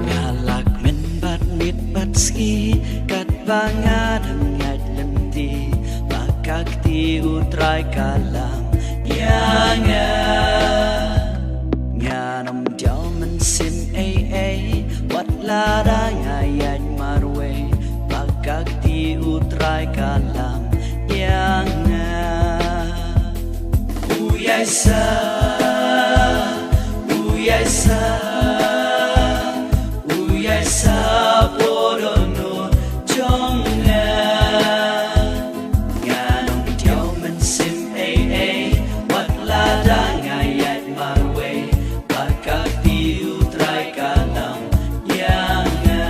Ngalak min bat mit bat ski kat banga dengat lenti bakak ti utrai kalam yanga nganam jauh mensim wat lada ngayat marwe bakak ti utrai kalam yanga uyasa uyasa uyasa porono jonga nganong tiao mensim wat lada ngayat marwe bakak ti utrai kalam yanga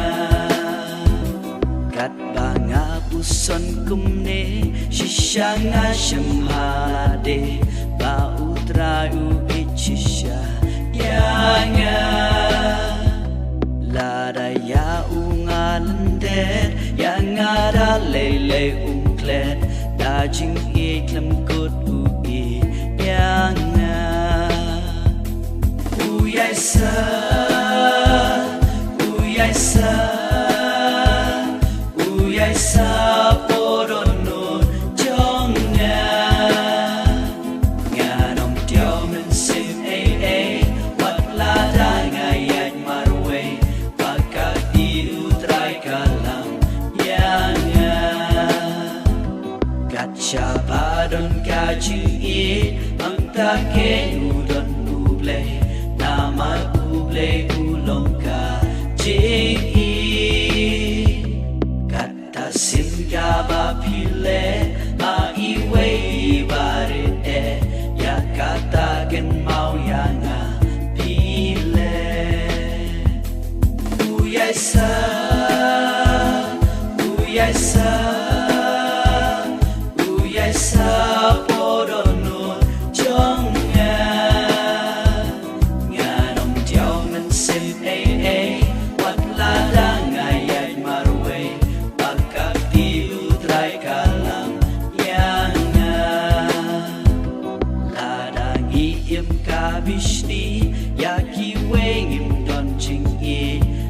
kat banga puson kumne shishanga shamhade ba utrai u ichisha yanga lada ya ungalandet yang ada lele ungklet dajing iklim kut ui yanga uyasa uyasa uyasa porono jonga nganom tiao mensim wat lada ngayat marwe bakak di utrai kalam yanga kaca padon kacu ang take udon uble nama uble ulongka jiki kata singa bapile ma iwe barite ya kata gen mau yanga pile uyasa uyasa uyasa porono jonga nganom tiao mensim wat lada ngayat marwe bakak ti utrai kalam yanga lada ngiem kabishni ya kiwe ngim don jing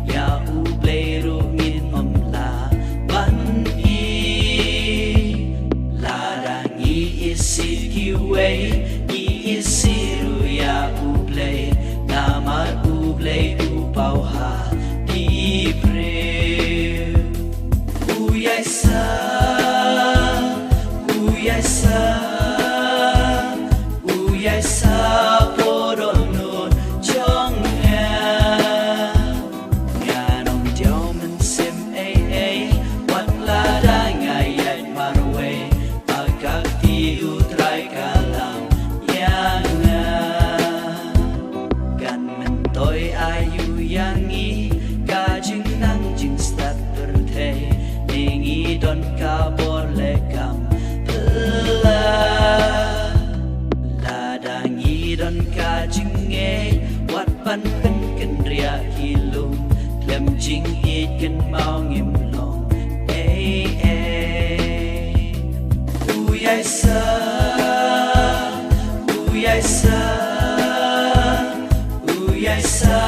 ya uble rungin omla ban lada ngi isi kiwe isiru ya uble namar uble upau ha dibre uyasa uyasa uyasa porono jonga nganong tiao mensim wat lada ngayat marwe bakak ti utrai kalam yanga kan mentoy ayu yangi kajing nang jing stat berte ningi don kabor lekam pela ladangi don kajing wat pan pen kendria hilung klem jing ken mau ngim long uyasa uyasa uyasa